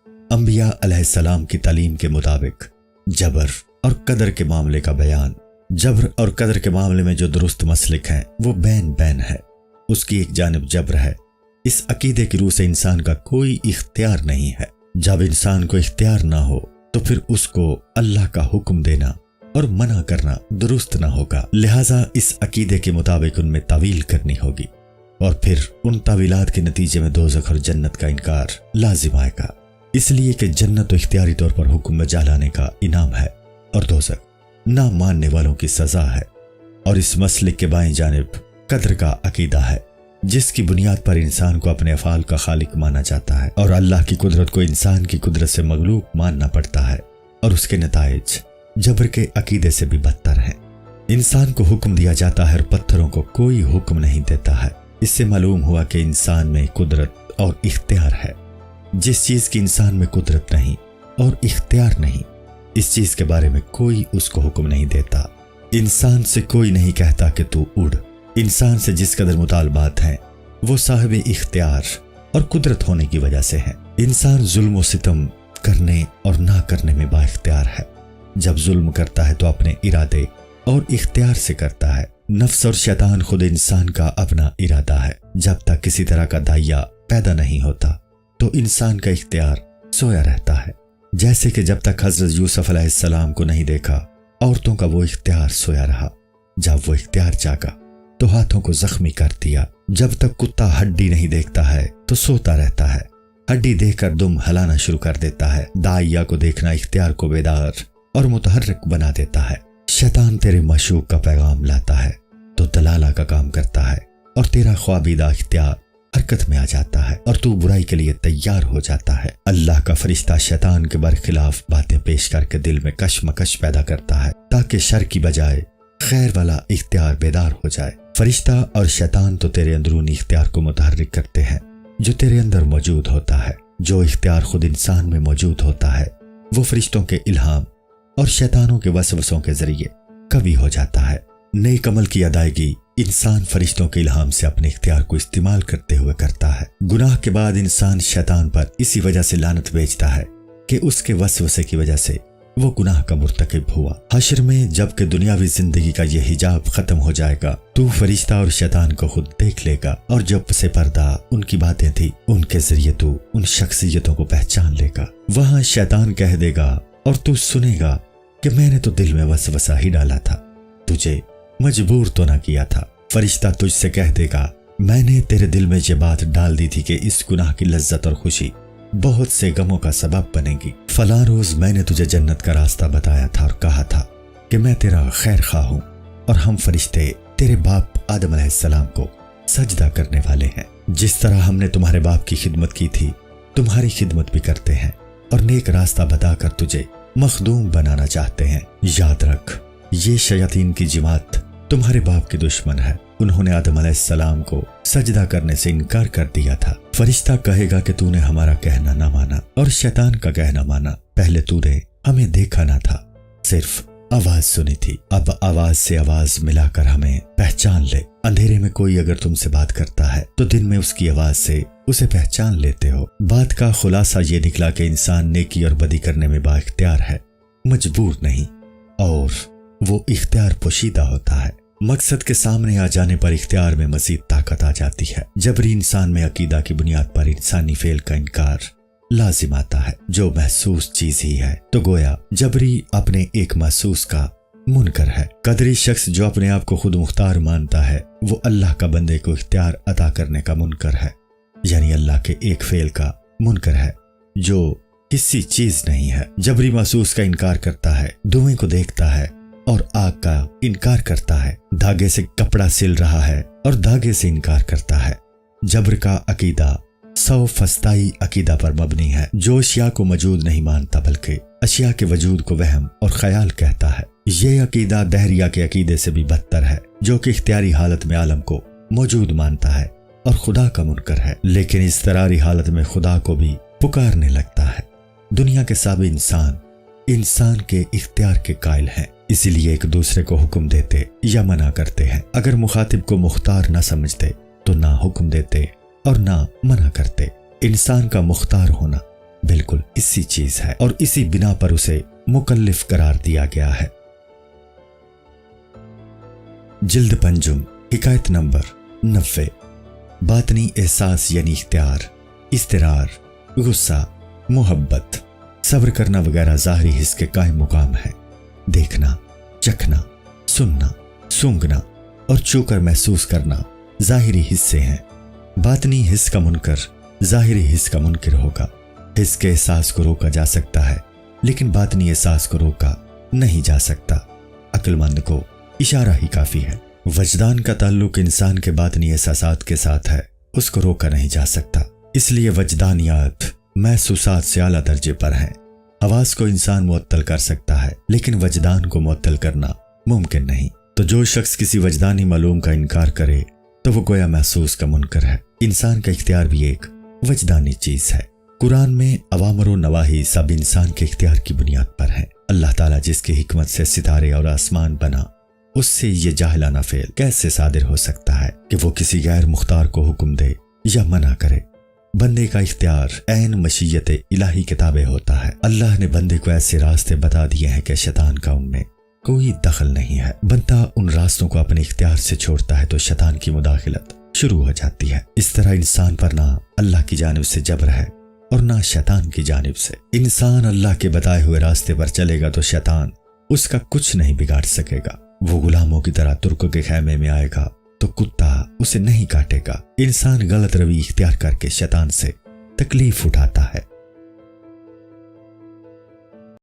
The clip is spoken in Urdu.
انبیاء علیہ السلام کی تعلیم کے مطابق جبر اور قدر کے معاملے کا بیان۔ جبر اور قدر کے معاملے میں جو درست مسلک ہیں وہ بین بین ہے۔ اس کی ایک جانب جبر ہے، اس عقیدے کی روح سے انسان کا کوئی اختیار نہیں ہے۔ جب انسان کو اختیار نہ ہو تو پھر اس کو اللہ کا حکم دینا اور منع کرنا درست نہ ہوگا، لہٰذا اس عقیدے کے مطابق ان میں تعویل کرنی ہوگی، اور پھر ان تعویلات کے نتیجے میں دوزخ اور جنت کا انکار لازم آئے گا، اس لیے کہ جنت تو اختیاری طور پر حکم میں جلانے کا انعام ہے اور دوزخ نہ ماننے والوں کی سزا ہے۔ اور اس مسلک کے بائیں جانب قدر کا عقیدہ ہے، جس کی بنیاد پر انسان کو اپنے افعال کا خالق مانا جاتا ہے اور اللہ کی قدرت کو انسان کی قدرت سے مغلوب ماننا پڑتا ہے، اور اس کے نتائج جبر کے عقیدے سے بھی بدتر ہیں۔ انسان کو حکم دیا جاتا ہے اور پتھروں کو کوئی حکم نہیں دیتا ہے۔ اس سے معلوم ہوا کہ انسان میں قدرت اور اختیار ہے۔ جس چیز کی انسان میں قدرت نہیں اور اختیار نہیں، اس چیز کے بارے میں کوئی اس کو حکم نہیں دیتا۔ انسان سے کوئی نہیں کہتا کہ تو اڑ۔ انسان سے جس قدر مطالبات ہیں وہ صاحب اختیار اور قدرت ہونے کی وجہ سے ہیں۔ انسان ظلم و ستم کرنے اور نہ کرنے میں با اختیار ہے۔ جب ظلم کرتا ہے تو اپنے ارادے اور اختیار سے کرتا ہے۔ نفس اور شیطان خود انسان کا اپنا ارادہ ہے۔ جب تک کسی طرح کا داعیہ پیدا نہیں ہوتا تو انسان کا اختیار سویا رہتا ہے، جیسے کہ جب تک حضرت یوسف علیہ السلام کو نہیں دیکھا عورتوں کا وہ اختیار سویا رہا۔ جب وہ اختیار جاگا تو ہاتھوں کو زخمی کر دیا۔ جب تک کتا ہڈی نہیں دیکھتا ہے تو سوتا رہتا ہے، ہڈی دیکھ کر دم ہلانا شروع کر دیتا ہے۔ داعیہ کو دیکھنا اختیار کو بیدار اور متحرک بنا دیتا ہے۔ شیطان تیرے معشوق کا پیغام لاتا ہے تو دلالہ کا کام کرتا ہے، اور تیرا خوابیدہ اختیار حرکت میں آ جاتا ہے اور تو برائی کے لیے تیار ہو جاتا ہے۔ اللہ کا فرشتہ شیطان کے برخلاف باتیں پیش کر کے دل میں کشمکش پیدا کرتا ہے تاکہ شر کی بجائے خیر والا اختیار بیدار ہو جائے۔ فرشتہ اور شیطان تو تیرے اندرونی اختیار کو متحرک کرتے ہیں جو تیرے اندر موجود ہوتا ہے۔ جو اختیار خود انسان میں موجود ہوتا ہے وہ فرشتوں کے الہام اور شیطانوں کے وسوسوں کے ذریعے قوی ہو جاتا ہے۔ نیک عمل کی ادائیگی انسان فرشتوں کے الہام سے اپنے اختیار کو استعمال کرتے ہوئے کرتا ہے۔ گناہ کے بعد انسان شیطان پر اسی وجہ سے لعنت بھیجتا ہے کہ اس کے وسوسے کی وجہ سے وہ گناہ کا مرتکب ہوا۔ حشر میں جب کہ دنیاوی زندگی کا یہ حجاب ختم ہو جائے گا تو فرشتہ اور شیطان کو خود دیکھ لے گا، اور جو پس پردہ ان کی باتیں تھی ان کے ذریعے تو ان شخصیتوں کو پہچان لے گا۔ وہاں شیطان کہہ دے گا اور تو سنے گا کہ میں نے تو دل میں وسوسہ ہی ڈالا تھا، تجھے مجبور تو نہ کیا تھا۔ فرشتہ تجھ سے کہہ دے گا میں نے تیرے دل میں یہ بات ڈال دی تھی کہ اس گناہ کی لذت اور خوشی بہت سے غموں کا سبب بنے گی۔ فلاں روز میں نے تجھے جنت کا راستہ بتایا تھا اور کہا تھا کہ میں تیرا خیر خواہ ہوں، اور ہم فرشتے تیرے باپ آدم علیہ السلام کو سجدہ کرنے والے ہیں۔ جس طرح ہم نے تمہارے باپ کی خدمت کی تھی تمہاری خدمت بھی کرتے ہیں، اور نیک راستہ بتا کر تجھے مخدوم بنانا چاہتے ہیں۔ یاد رکھ یہ شیاطین کی جماعت تمہارے باپ کے دشمن ہے، انہوں نے آدم علیہ السلام کو سجدہ کرنے سے انکار کر دیا تھا۔ فرشتہ کہے گا کہ تو نے ہمارا کہنا نہ مانا اور شیطان کا کہنا مانا۔ پہلے تو نے ہمیں دیکھا نہ تھا، صرف آواز سنی تھی، اب آواز سے آواز ملا کر ہمیں پہچان لے۔ اندھیرے میں کوئی اگر تم سے بات کرتا ہے تو دن میں اس کی آواز سے اسے پہچان لیتے ہو۔ بات کا خلاصہ یہ نکلا کہ انسان نیکی اور بدی کرنے میں با اختیار ہے، مجبور نہیں، اور وہ اختیار پوشیدہ ہوتا ہے۔ مقصد کے سامنے آ جانے پر اختیار میں مزید طاقت آ جاتی ہے۔ جبری انسان میں عقیدہ کی بنیاد پر انسانی فعل کا انکار لازم آتا ہے، جو محسوس چیز ہی ہے، تو گویا جبری اپنے ایک محسوس کا منکر ہے۔ قدری شخص جو اپنے آپ کو خود مختار مانتا ہے وہ اللہ کا بندے کو اختیار عطا کرنے کا منکر ہے، یعنی اللہ کے ایک فعل کا منکر ہے جو کسی چیز نہیں ہے۔ جبری محسوس کا انکار کرتا ہے، دھوئیں کو دیکھتا ہے اور آگ کا انکار کرتا ہے، دھاگے سے کپڑا سل رہا ہے اور دھاگے سے انکار کرتا ہے۔ جبر کا عقیدہ سو فسطائی عقیدہ پر مبنی ہے، جو اشیاء کو موجود نہیں مانتا بلکہ اشیاء کے وجود کو وہم اور خیال کہتا ہے۔ یہ عقیدہ دہریہ کے عقیدے سے بھی بدتر ہے، جو کہ اختیاری حالت میں عالم کو موجود مانتا ہے اور خدا کا منکر ہے، لیکن اضطراری حالت میں خدا کو بھی پکارنے لگتا ہے۔ دنیا کے سب انسان کے اختیار کے قائل ہیں، اسی لیے ایک دوسرے کو حکم دیتے یا منع کرتے ہیں۔ اگر مخاطب کو مختار نہ سمجھتے تو نہ حکم دیتے اور نہ منع کرتے۔ انسان کا مختار ہونا بالکل اسی چیز ہے اور اسی بنا پر اسے مکلف قرار دیا گیا ہے۔ جلد پنجم، حکایت نمبر 90۔ باطنی احساس یعنی اختیار، اضطرار، غصہ، محبت، صبر کرنا وغیرہ ظاہری حص کے قائم مقام ہے۔ دیکھنا، چکھنا، سننا، سونگھنا اور چھو کر محسوس کرنا ظاہری حصے ہیں۔ باطنی حص کا منکر ظاہری حص کا منکر ہوگا۔ حص کے احساس کو روکا جا سکتا ہے لیکن باطنی احساس کو روکا نہیں جا سکتا۔ عقل مند کو اشارہ ہی کافی ہے۔ وجدان کا تعلق انسان کے باطنی احساسات کے ساتھ ہے، اس کو روکا نہیں جا سکتا۔ اس لیے وجدانیات محسوسات سے اعلیٰ درجے پر ہیں۔ حواس کو انسان معطل کر سکتا ہے لیکن وجدان کو معطل کرنا ممکن نہیں۔ تو جو شخص کسی وجدانی معلوم کا انکار کرے تو وہ گویا محسوس کا منکر ہے۔ انسان کا اختیار بھی ایک وجدانی چیز ہے۔ قرآن میں اوامر و نواہی سب انسان کے اختیار کی بنیاد پر ہیں۔ اللہ تعالیٰ جس کی حکمت سے ستارے اور آسمان بنا، اس سے یہ جاہلانہ فعل کیسے صادر ہو سکتا ہے کہ وہ کسی غیر مختار کو حکم دے یا منع کرے؟ بندے کا اختیار عین مشیت الہی کے تابع ہوتا ہے۔ اللہ نے بندے کو ایسے راستے بتا دیے ہیں کہ شیطان کا ان میں کوئی دخل نہیں ہے۔ بندہ ان راستوں کو اپنے اختیار سے چھوڑتا ہے تو شیطان کی مداخلت شروع ہو جاتی ہے۔ اس طرح انسان پر نہ اللہ کی جانب سے جبر ہے اور نہ شیطان کی جانب سے۔ انسان اللہ کے بتائے ہوئے راستے پر چلے گا تو شیطان اس کا کچھ نہیں بگاڑ سکے گا۔ وہ غلاموں کی طرح ترک کے خیمے میں آئے گا تو کتا اسے نہیں کاٹے گا۔ انسان غلط روی اختیار کر کے شیطان سے تکلیف اٹھاتا ہے۔